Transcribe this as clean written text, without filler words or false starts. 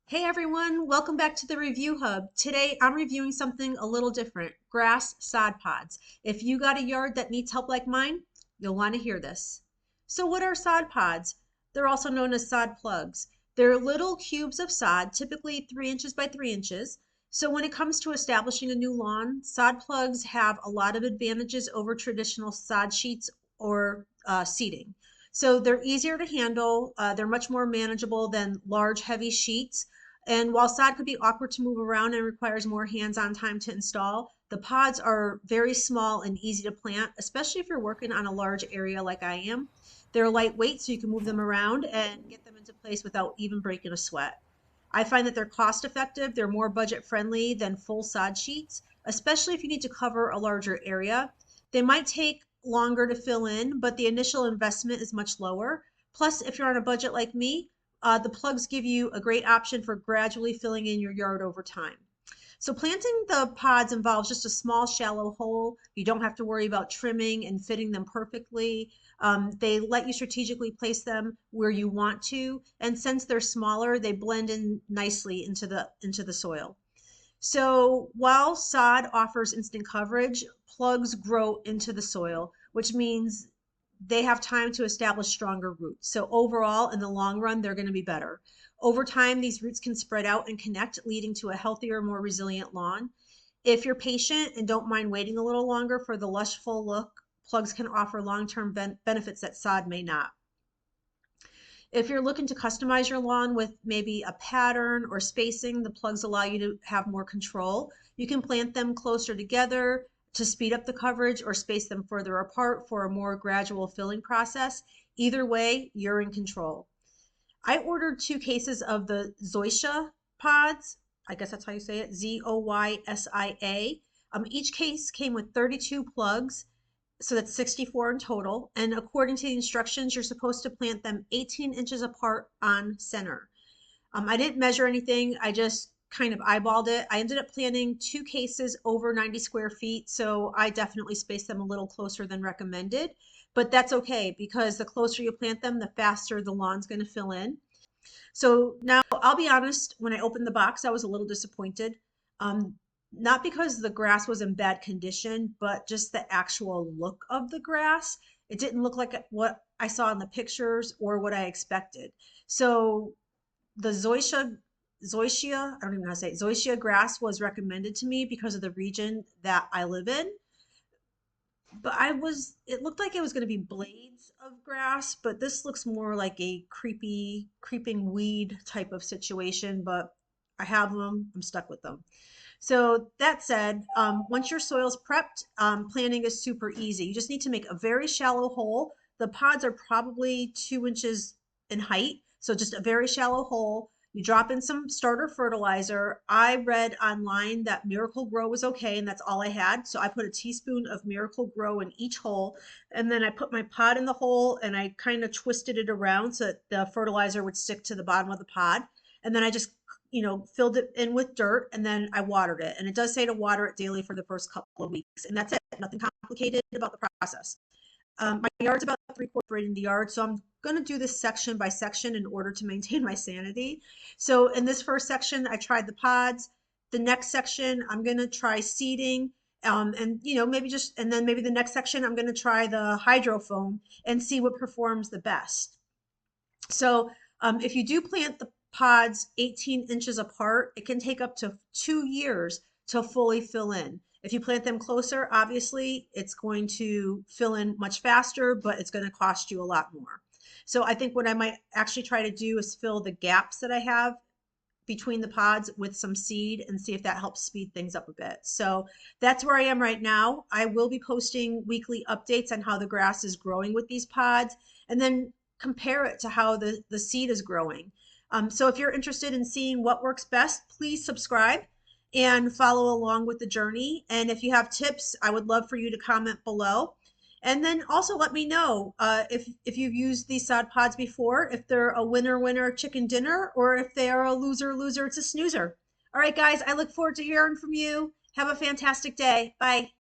Hey everyone, welcome back to the Review Hub. Today I'm reviewing something a little different, grass sod pods. If you got a yard that needs help like mine, you'll want to hear this. So what are sod pods? They're also known as sod plugs. They're little cubes of sod, typically 3 inches by 3 inches. So when it comes to establishing a new lawn, sod plugs have a lot of advantages over traditional sod sheets or seeding. So they're easier to handle. They're much more manageable than large, heavy sheets. And while sod could be awkward to move around and requires more hands-on time to install, the pods are very small and easy to plant, especially if you're working on a large area like I am. They're lightweight, so you can move them around and get them into place without even breaking a sweat. I find that they're cost effective. They're more budget friendly than full sod sheets, especially if you need to cover a larger area. They might take longer to fill in, but the initial investment is much lower. Plus, if you're on a budget like me, the plugs give you a great option for gradually filling in your yard over time. So planting the pods involves just a small shallow hole. You don't have to worry about trimming and fitting them perfectly. They let you strategically place them where you want to, and since they're smaller, they blend in nicely into the soil. So while sod offers instant coverage, plugs grow into the soil, which means they have time to establish stronger roots. So overall, in the long run, they're going to be better. Over time, these roots can spread out and connect, leading to a healthier, more resilient lawn. If you're patient and don't mind waiting a little longer for the lush, full look, plugs can offer long-term benefits that sod may not. If you're looking to customize your lawn with maybe a pattern or spacing, the plugs allow you to have more control. You can plant them closer together to speed up the coverage or space them further apart for a more gradual filling process. Either way, you're in control. I ordered 2 cases of the Zoysia pods. I guess that's how you say it, Zoysia. Each case came with 32 plugs, so that's 64 in total. And according to the instructions, you're supposed to plant them 18 inches apart on center. I didn't measure anything. I just kind of eyeballed it. I ended up planting 2 cases over 90 square feet, so I definitely spaced them a little closer than recommended. But that's okay because the closer you plant them, the faster the lawn's going to fill in. So now I'll be honest, when I opened the box, I was a little disappointed. Um, Not because the grass was in bad condition, but just the actual look of the grass. It didn't look like what I saw in the pictures or what I expected. So the Zoysia, I don't even know how to say it, Zoysia grass was recommended to me because of the region that I live in. But it looked like it was going to be blades of grass, but this looks more like a creeping weed type of situation. But I have them, I'm stuck with them. So that said, once your soil's prepped, planting is super easy. You just need to make a very shallow hole. The pods are probably 2 inches in height, so just a very shallow hole. You drop in some starter fertilizer. I read online that Miracle Grow was okay, and that's all I had. So I put a teaspoon of Miracle Grow in each hole, and then I put my pod in the hole and I kind of twisted it around so that the fertilizer would stick to the bottom of the pod. And then I just filled it in with dirt and then I watered it. And it does say to water it daily for the first couple of weeks. And that's it. Nothing complicated about the process. My yard's about 3/4 right in the yard, so I'm going to do this section by section in order to maintain my sanity. So in this first section, I tried the pods. The next section, I'm going to try seeding. And maybe and then maybe the next section, I'm going to try the hydrofoam and see what performs the best. So if you do plant the pods 18 inches apart, it can take up to 2 years to fully fill in. If you plant them closer, obviously it's going to fill in much faster, but it's going to cost you a lot more. So I think what I might actually try to do is fill the gaps that I have between the pods with some seed and see if that helps speed things up a bit. So that's where I am right now. I will be posting weekly updates on how the grass is growing with these pods and then compare it to how the seed is growing. So if you're interested in seeing what works best, please subscribe and follow along with the journey. And if you have tips, I would love for you to comment below. And then also let me know if you've used these sod pods before, if they're a winner chicken dinner, or if they are a loser it's a snoozer. All right, guys, I look forward to hearing from you. Have a fantastic day. Bye.